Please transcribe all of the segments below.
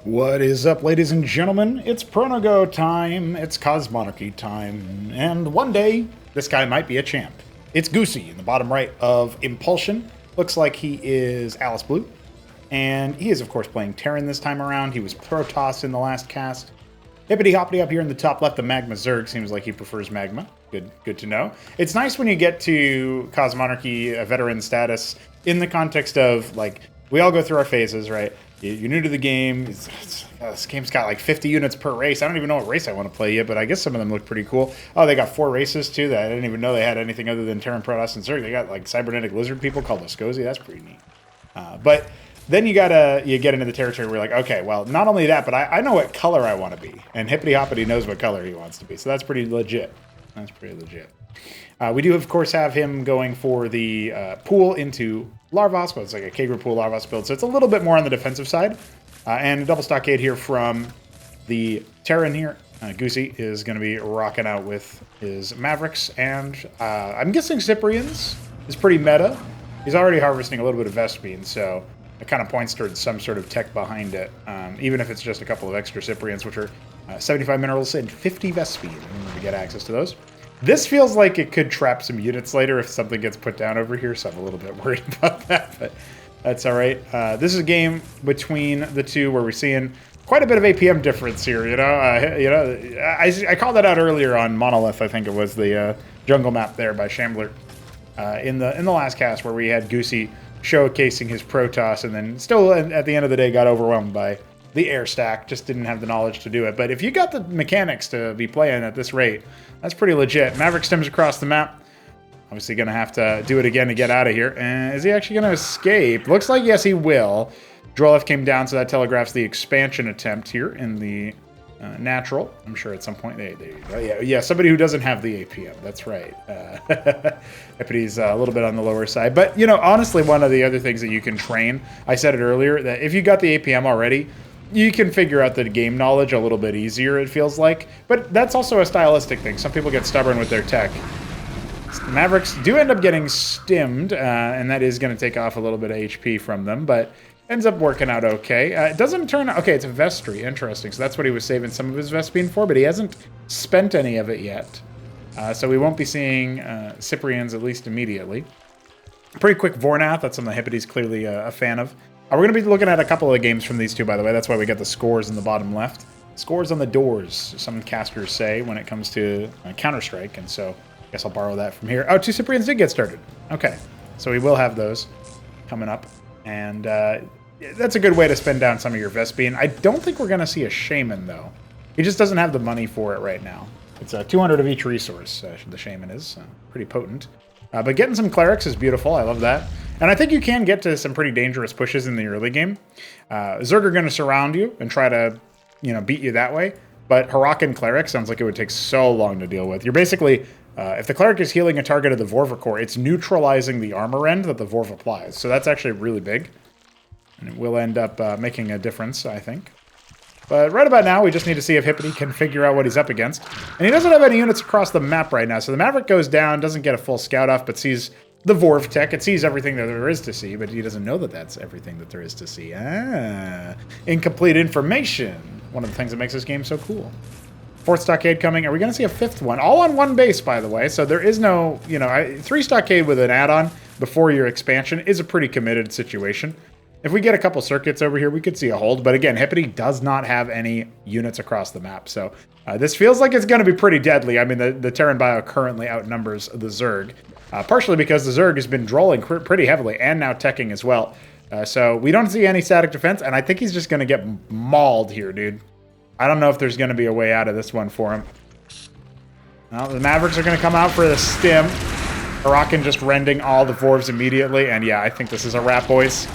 What is up, ladies and gentlemen? It's Pronogo time, it's Cosmonarchy time, and one day, this guy might be a champ. It's Goosey in the bottom right of Impulsion. Looks like he is Alice Blue, and he is, of course, playing Terran this time around. He was Protoss in the last cast. Hippity Hoppity up here in the top left, the Magma Zerg. Seems like he prefers Magma. Good to know. It's nice when you get to Cosmonarchy veteran status in the context of, like, we all go through our phases, right? You're new to the game. This game's got like 50 units per race. I don't even know what race I want to play yet, but I guess some of them look pretty cool. Oh, they got 4 races too. That I didn't even know they had anything other than Terran, Protoss, and Zerg. They got like cybernetic lizard people called Lascosi. That's pretty neat. But then you get into the territory where you're like, okay, well, not only that, but I know what color I want to be, and Hippity Hoppity knows what color he wants to be. So that's pretty legit. We do, of course, have him going for the pool into Larvos, but it's like a K-Group pool Larvos build, so it's a little bit more on the defensive side. And a double stockade here from the Terran here. Goosey is going to be rocking out with his Mavericks, and I'm guessing Cyprians is pretty meta. He's already harvesting a little bit of Vespene, so it kind of points towards some sort of tech behind it, even if it's just a couple of extra Cyprians, which are 75 minerals and 50 Vespene to get access to those. This feels like it could trap some units later if something gets put down over here, so I'm a little bit worried about that, but that's all right. This is a game between the two where we're seeing quite a bit of APM difference here, I called that out earlier on Monolith, I think it was the jungle map there by Shambler, in the last cast where we had Goosey showcasing his Protoss and then still at the end of the day got overwhelmed by the air stack, just didn't have the knowledge to do it. But if you got the mechanics to be playing at this rate, that's pretty legit. Maverick stems across the map. Obviously going to have to do it again to get out of here. And is he actually going to escape? Looks like yes, he will. Drolef came down, so that telegraphs the expansion attempt here in the natural. I'm sure at some point, there you go. Yeah, somebody who doesn't have the APM. That's right. Hippity's a little bit on the lower side. But, honestly, one of the other things that you can train, I said it earlier, that if you got the APM already, you can figure out the game knowledge a little bit easier, it feels like. But that's also a stylistic thing. Some people get stubborn with their tech. Mavericks do end up getting stimmed, and that is going to take off a little bit of HP from them, but ends up working out okay. It doesn't turn out... Okay, it's a Vestry. Interesting. So that's what he was saving some of his Vespene for, but he hasn't spent any of it yet. So we won't be seeing Cyprians, at least immediately. Pretty quick Vornath. That's something that Hippity's clearly a fan of. We're going to be looking at a couple of games from these two, by the way. That's why we got the scores in the bottom left. Scores on the doors, some casters say, when it comes to Counter-Strike, and so I guess I'll borrow that from here. Oh, 2 Cyprians did get started. Okay, so we will have those coming up, and that's a good way to spend down some of your Vespene. I don't think we're going to see a Shaman, though. He just doesn't have the money for it right now. It's 200 of each resource, the Shaman is. Pretty potent. But getting some Clerics is beautiful. I love that. And I think you can get to some pretty dangerous pushes in the early game. Zerg are going to surround you and try to, beat you that way. But Harakan Cleric sounds like it would take so long to deal with. You're basically, if the Cleric is healing a target of the Vorva core, it's neutralizing the armor end that the Vorva applies. So that's actually really big. And it will end up making a difference, I think. But right about now, we just need to see if Hippity can figure out what he's up against. And he doesn't have any units across the map right now. So the Maverick goes down, doesn't get a full scout off, but sees the Vorv tech. It sees everything that there is to see, but he doesn't know that that's everything that there is to see. Incomplete information. One of the things that makes this game so cool. 4th stockade coming. Are we going to see a 5th one? All on one base, by the way. So there is no, 3 stockade with an add-on before your expansion is a pretty committed situation. If we get a couple circuits over here, we could see a hold. But again, Hippity does not have any units across the map. So this feels like it's going to be pretty deadly. I mean, the Terran bio currently outnumbers the Zerg. Partially because the Zerg has been drolling pretty heavily and now teching as well. So we don't see any static defense. And I think he's just going to get mauled here, dude. I don't know if there's going to be a way out of this one for him. Well, the Mavericks are going to come out for the stim. Harakan just rending all the Vorvs immediately. And yeah, I think this is a wrap, boys.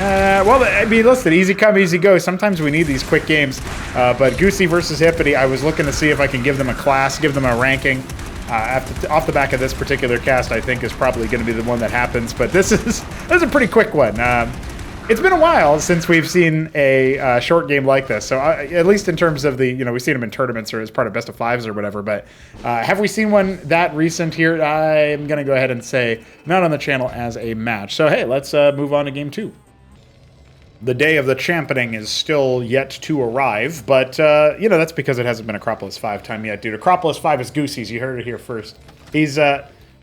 Well, I mean, listen, easy come, easy go. Sometimes we need these quick games. But Goosey versus Hippity, I was looking to see if I can give them a class, give them a ranking. Off the back of this particular cast, I think is probably going to be the one that happens. But this is a pretty quick one. It's been a while since we've seen a short game like this. So at least in terms of the, we've seen them in tournaments or as part of best of fives or whatever. But have we seen one that recent here? I'm going to go ahead and say not on the channel as a match. So, hey, let's move on to game 2. The day of the championing is still yet to arrive, but, you know, that's because it hasn't been Acropolis 5 time yet, dude. Acropolis 5 is Goosey's. You heard it here first. He's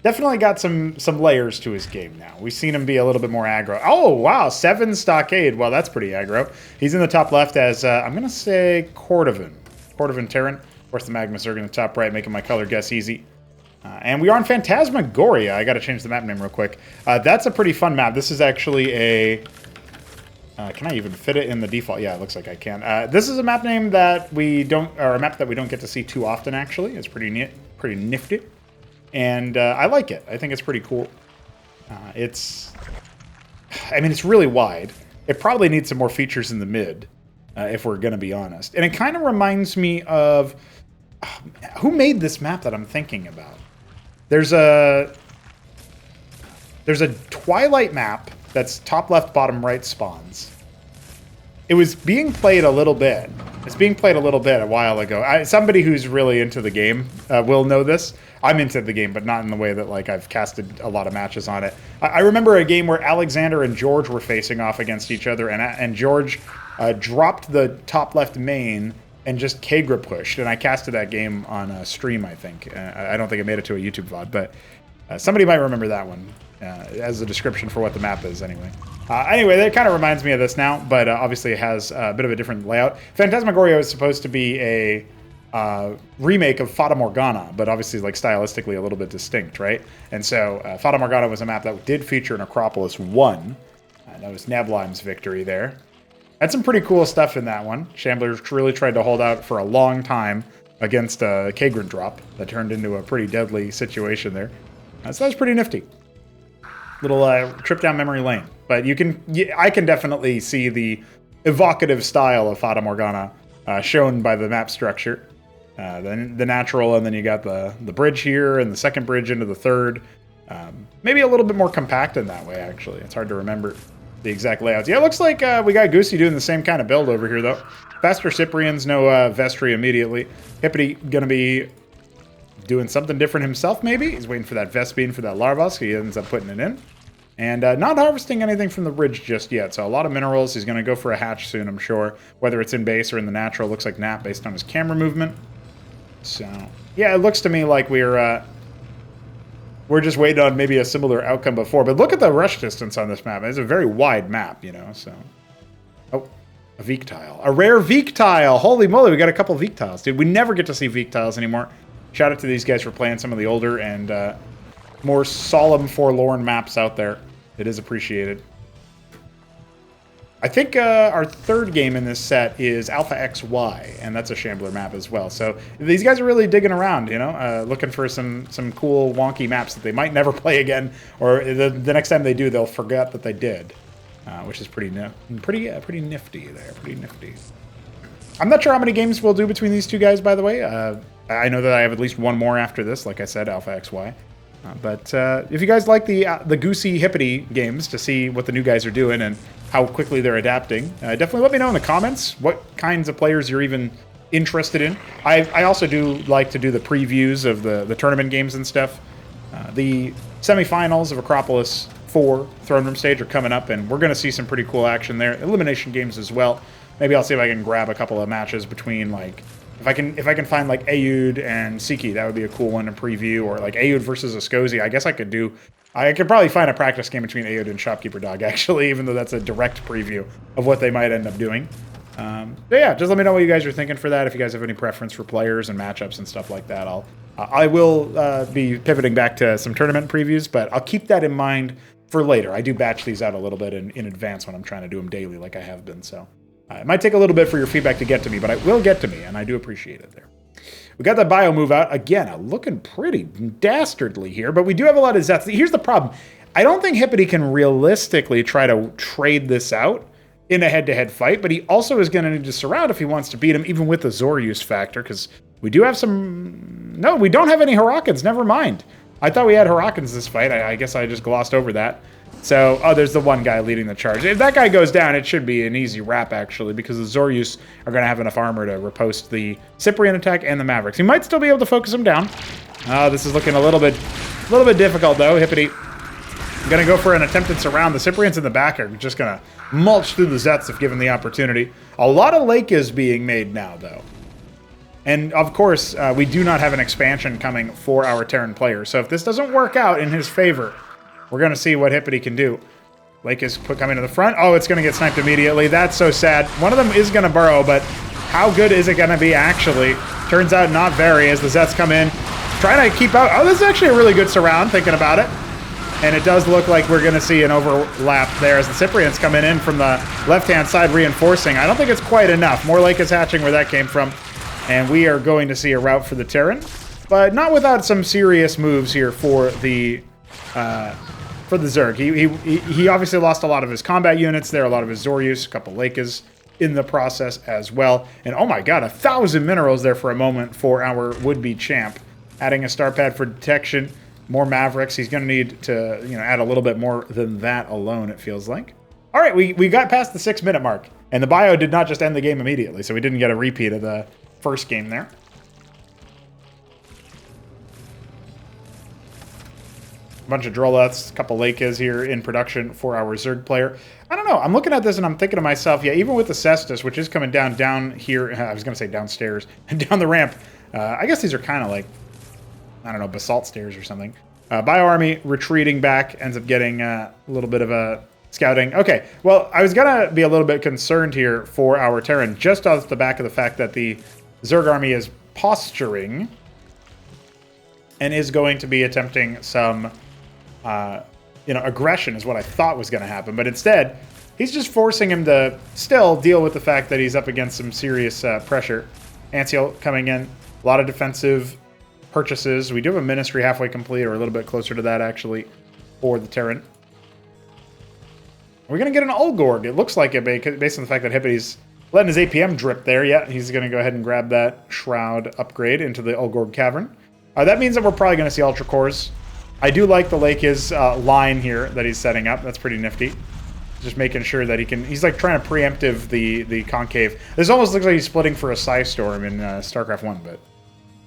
definitely got some layers to his game now. We've seen him be a little bit more aggro. Oh, wow, 7 Stockade. Well, that's pretty aggro. He's in the top left as, I'm going to say Cordovan. Cordovan Terran. Of course, the Magmas are in the top right, making my color guess easy. And we are in Phantasmagoria. I got to change the map name real quick. That's a pretty fun map. This is actually a... can I even fit it in the default? Yeah, it looks like I can. This is a map name that we don't, or a map that we don't get to see too often, actually. It's pretty neat, pretty nifty. And I like it. I think it's pretty cool. I mean, it's really wide. It probably needs some more features in the mid, if we're going to be honest. And it kind of reminds me of... who made this map that I'm thinking about? There's a Twilight map that's top left, bottom right spawns. It was being played a little bit. It's being played a little bit a while ago. Somebody who's really into the game will know this. I'm into the game, but not in the way that like I've casted a lot of matches on it. I remember a game where Alexander and George were facing off against each other, and George dropped the top left main and just Kagra pushed, and I casted that game on a stream, I think. I don't think it made it to a YouTube VOD, but somebody might remember that one as a description for what the map is, anyway. Anyway, that kind of reminds me of this now, but obviously it has a bit of a different layout. Phantasmagoria is supposed to be a remake of Fata Morgana, but obviously like stylistically a little bit distinct, right? And so Fata Morgana was a map that did feature an Acropolis 1. That was Nablim's victory there. Had some pretty cool stuff in that one. Shamblers really tried to hold out for a long time against a Kagran drop that turned into a pretty deadly situation there. So that was pretty nifty. Little trip down memory lane. But I can definitely see the evocative style of Fata Morgana shown by the map structure. Then the natural, and then you got the bridge here, and the second bridge into the third. Maybe a little bit more compact in that way, actually. It's hard to remember the exact layouts. Yeah, it looks like we got Goosey doing the same kind of build over here, though. Faster Cyprians, no Vestry immediately. Hippity gonna be doing something different himself, maybe. He's waiting for that Vespine for that Larvos. He ends up putting it in. And not harvesting anything from the bridge just yet. So a lot of minerals. He's going to go for a hatch soon, I'm sure. Whether it's in base or in the natural. Looks like Nat based on his camera movement. So, yeah, it looks to me like we're just waiting on maybe a similar outcome before. But look at the rush distance on this map. It's a very wide map, you know, so... Oh, a Veek tile. A rare Veek tile! Holy moly, we got a couple Veek tiles, dude. We never get to see Veek tiles anymore. Shout out to these guys for playing some of the older and more solemn, forlorn maps out there. It is appreciated. I think our third game in this set is Alpha XY, and that's a Shambler map as well. So these guys are really digging around, you know, looking for some cool, wonky maps that they might never play again, or the next time they do, they'll forget that they did, which is pretty nifty there, pretty nifty. I'm not sure how many games we'll do between these two guys, by the way. I know that I have at least one more after this, like I said, Alpha XY. But if you guys like the Goosey Hippity games to see what the new guys are doing and how quickly they're adapting, definitely let me know in the comments what kinds of players you're even interested in. I also do like to do the previews of the tournament games and stuff. The semifinals of Acropolis 4 Throne Room stage are coming up, and we're going to see some pretty cool action there. Elimination games as well. Maybe I'll see if I can grab a couple of matches between, like... If I can find like Aoud and Siki, that would be a cool one to preview, or like Aoud versus Ascozy. I guess I could probably find a practice game between Aoud and Shopkeeper Dog, actually, even though that's a direct preview of what they might end up doing. But yeah, just let me know what you guys are thinking for that. If you guys have any preference for players and matchups and stuff like that, I will be pivoting back to some tournament previews, but I'll keep that in mind for later. I do batch these out a little bit in advance when I'm trying to do them daily, like I have been, so. It might take a little bit for your feedback to get to me, but it will get to me, and I do appreciate it there. We got that bio move out. Again, looking pretty dastardly here, but we do have a lot of Zets. Here's the problem. I don't think Hippity can realistically try to trade this out in a head-to-head fight, but he also is going to need to surround if he wants to beat him, even with the Zor use factor, because we do have some... No, we don't have any Harakans. Never mind. I thought we had Harakans this fight. I guess I just glossed over that. So, oh, there's the one guy leading the charge. If that guy goes down, it should be an easy wrap, actually, because the Zoryus are going to have enough armor to riposte the Cyprian attack and the Mavericks. He might still be able to focus him down. This is looking a little bit difficult, though. Hippity Going to go for an attempted surround. The Cyprians in the back are just going to mulch through the Zets if given the opportunity. A lot of lake is being made now, though. And, of course, we do not have an expansion coming for our Terran player. So if this doesn't work out in his favor, we're going to see what Hippity can do. Lake is coming to the front. Oh, it's going to get sniped immediately. That's so sad. One of them is going to burrow, but how good is it going to be, actually? Turns out not very as the Zets come in. Trying to keep out. Oh, this is actually a really good surround, thinking about it. And it does look like we're going to see an overlap there as the Cyprians coming in from the left-hand side reinforcing. I don't think it's quite enough. More lake is hatching where that came from. And we are going to see a route for the Terran. But not without some serious moves here for the Zerg. He obviously lost a lot of his combat units there, a lot of his Zoryus, a couple Lakas in the process as well. And oh my god, 1,000 minerals there for a moment for our would-be champ. Adding a star pad for detection. More Mavericks. He's going to need to, add a little bit more than that alone, it feels like. All right, we got past the 6-minute mark. And the bio did not just end the game immediately, so we didn't get a repeat of the first game there. A bunch of Droleths, a couple Lakas here in production for our Zerg player. I don't know. I'm looking at this and I'm thinking to myself, yeah, even with the Cestus, which is coming down here, I was going to say downstairs, down the ramp. I guess these are kind of like, I don't know, basalt stairs or something. Bio Army retreating back, ends up getting a little bit of a scouting. Okay, well, I was going to be a little bit concerned here for our Terran, just off the back of the fact that the Zerg Army is posturing and is going to be attempting some, aggression is what I thought was going to happen. But instead, he's just forcing him to still deal with the fact that he's up against some serious pressure. Anseal coming in, a lot of defensive purchases. We do have a ministry halfway complete, or a little bit closer to that, actually, for the Terran. We're going to get an Ulgorg. It looks like it, based on the fact that Hippity's letting his APM drip there. Yeah, he's going to go ahead and grab that Shroud upgrade into the Ulgorg Cavern. That means that we're probably going to see Ultra Cores. I do like the Lake's line here that he's setting up. That's pretty nifty. Just making sure that he can... He's like trying to preemptive the concave. This almost looks like he's splitting for a Psystorm in Starcraft 1, but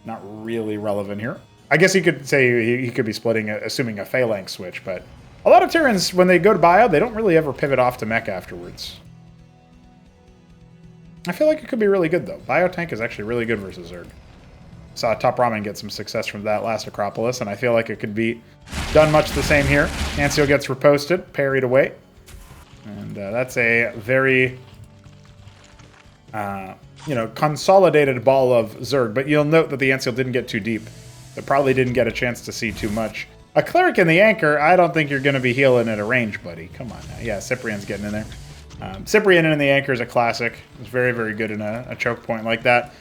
not really relevant here. I guess you could say he could be splitting, assuming a Phalanx switch, but a lot of Terrans, when they go to bio, they don't really ever pivot off to mech afterwards. I feel like it could be really good, though. Biotank is actually really good versus Zerg. Saw Top Ramen get some success from that last Acropolis, and I feel like it could be done much the same here. Anseal gets riposted, parried away. And that's a very, consolidated ball of Zerg. But you'll note that the Anseal didn't get too deep. It probably didn't get a chance to see too much. A Cleric in the Anchor, I don't think you're going to be healing at a range, buddy. Come on now. Yeah, Cyprian's getting in there. Cyprian in the Anchor is a classic. It's very, very good in a choke point like that.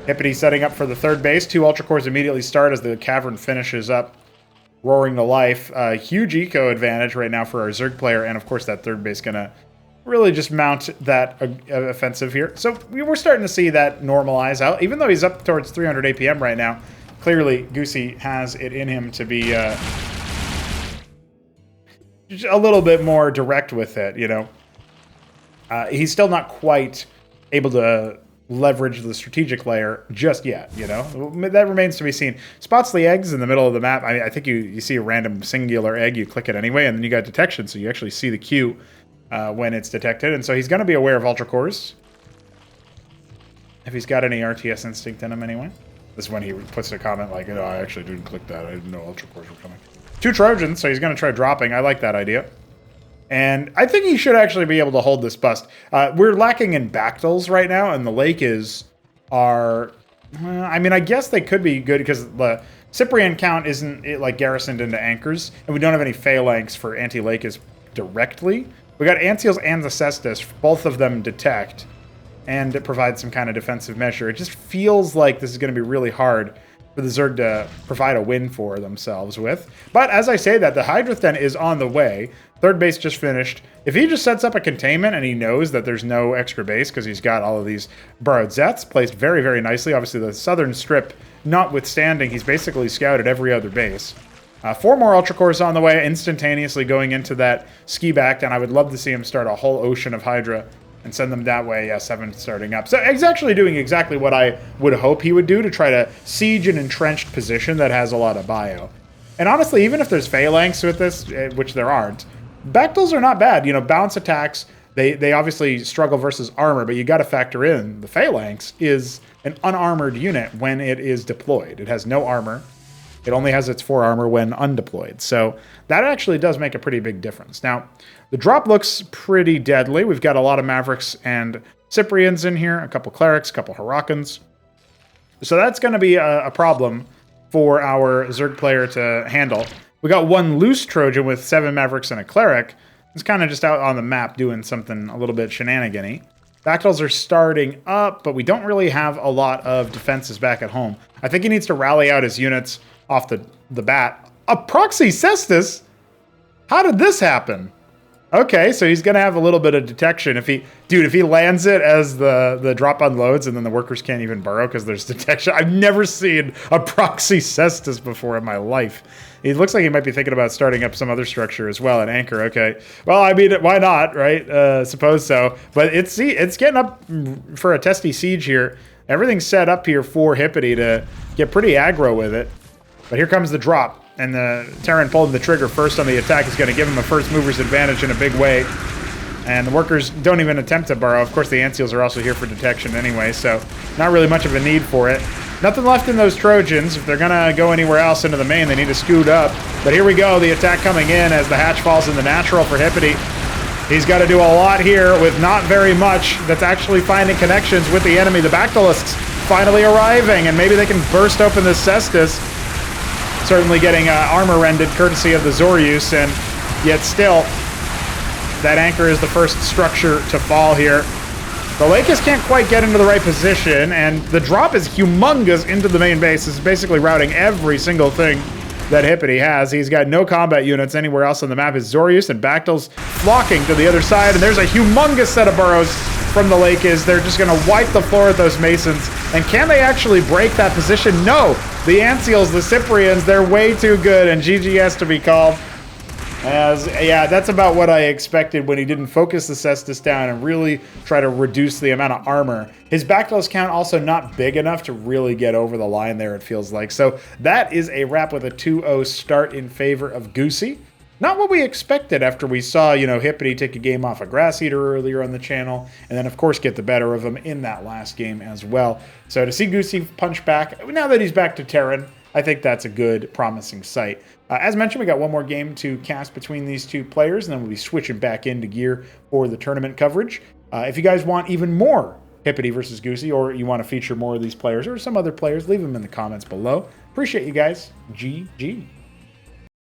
Hippity setting up for the third base. 2 Ultra Cores immediately start as the cavern finishes up, roaring to life. Huge eco advantage right now for our Zerg player, and of course that third base going to really just mount that offensive here. So we're starting to see that normalize out. Even though he's up towards 300 APM right now, clearly Goosey has it in him to be just a little bit more direct with it, He's still not quite able to leverage the strategic layer just yet, That remains to be seen. Spots the eggs in the middle of the map. I think you see a random singular egg, you click it anyway, and then you got detection, so you actually see the queue when it's detected. And so he's going to be aware of Ultra Cores. If he's got any RTS instinct in him anyway. This is when he puts a comment like, I actually didn't click that. I didn't know Ultra Cores were coming. 2 Trojans, so he's going to try dropping. I like that idea. And I think he should actually be able to hold this bust. We're lacking in Bactyls right now, and the Lakes are... I guess they could be good because the Cyprian count isn't garrisoned into anchors, and we don't have any Phalanx for anti-Lakes directly. We got Anseals and the Cestus, both of them detect, and it provides some kind of defensive measure. It just feels like this is going to be really hard for the Zerg to provide a win for themselves with. But as I say that, the Hydroth Den is on the way. Third base just finished. If he just sets up a containment and he knows that there's no extra base because he's got all of these borrowed Zets placed very, very nicely. Obviously, the southern strip notwithstanding, he's basically scouted every other base. 4 more Ultra Cores on the way, instantaneously going into that ski back, and I would love to see him start a whole ocean of Hydra and send them that way. Yeah, 7 starting up. So he's actually doing exactly what I would hope he would do to try to siege an entrenched position that has a lot of bio. And honestly, even if there's phalanx with this, which there aren't, Bactyls are not bad. You know, bounce attacks, they obviously struggle versus armor, but you got to factor in the phalanx is an unarmored unit when it is deployed. It has no armor. It only has its 4 armor when undeployed. So that actually does make a pretty big difference. Now, the drop looks pretty deadly. We've got a lot of Mavericks and Cyprians in here, a couple Clerics, a couple Hurricanes. So that's going to be a problem for our Zerg player to handle. We got 1 loose Trojan with 7 Mavericks and a Cleric. It's kind of just out on the map doing something a little bit shenanigan-y. Bactyls are starting up, but we don't really have a lot of defenses back at home. I think he needs to rally out his units off the bat. A Proxy Cestus? How did this happen? Okay, so he's going to have a little bit of detection. If he lands it as the drop unloads and then the workers can't even burrow because there's detection. I've never seen a Proxy Cestus before in my life. It looks like he might be thinking about starting up some other structure as well, an anchor. Okay, well, I mean, why not, right? Suppose so. But it's getting up for a testy siege here. Everything's set up here for Hippity to get pretty aggro with it. But here comes the drop, and the Terran pulling the trigger first on the attack is going to give him a first mover's advantage in a big way. And the workers don't even attempt to burrow. Of course, the Ant Seals are also here for detection anyway, so not really much of a need for it. Nothing left in those Trojans. If they're going to go anywhere else into the main, they need to scoot up. But here we go, the attack coming in as the hatch falls in the natural for Hippity. He's got to do a lot here with not very much that's actually finding connections with the enemy. The Bactylists finally arriving, and maybe they can burst open this Cestus. Certainly getting armor rended courtesy of the Zoryus, and yet still, that anchor is the first structure to fall here. The Lakers can't quite get into the right position, and the drop is humongous into the main base. It's basically routing every single thing that Hippity has. He's got no combat units anywhere else on the map. His Zoryus and Bactyls flocking to the other side, and there's a humongous set of burrows from the Lakers. They're just going to wipe the floor at those Masons. And can they actually break that position? No! The Ant Seals, the Cyprians, they're way too good, and GG has to be called. Yeah, that's about what I expected when he didn't focus the Cestus down and really try to reduce the amount of armor. His Bactyls count also not big enough to really get over the line there, it feels like. So that is a wrap with a 2-0 start in favor of Goosey. Not what we expected after we saw, Hippity take a game off a Grass Eater earlier on the channel, and then, of course, get the better of him in that last game as well. So to see Goosey punch back, now that he's back to Terran, I think that's a good, promising sight. As mentioned, we got one more game to cast between these two players, and then we'll be switching back into gear for the tournament coverage. If you guys want even more Hippity versus Goosey, or you want to feature more of these players or some other players, leave them in the comments below. Appreciate you guys. GG.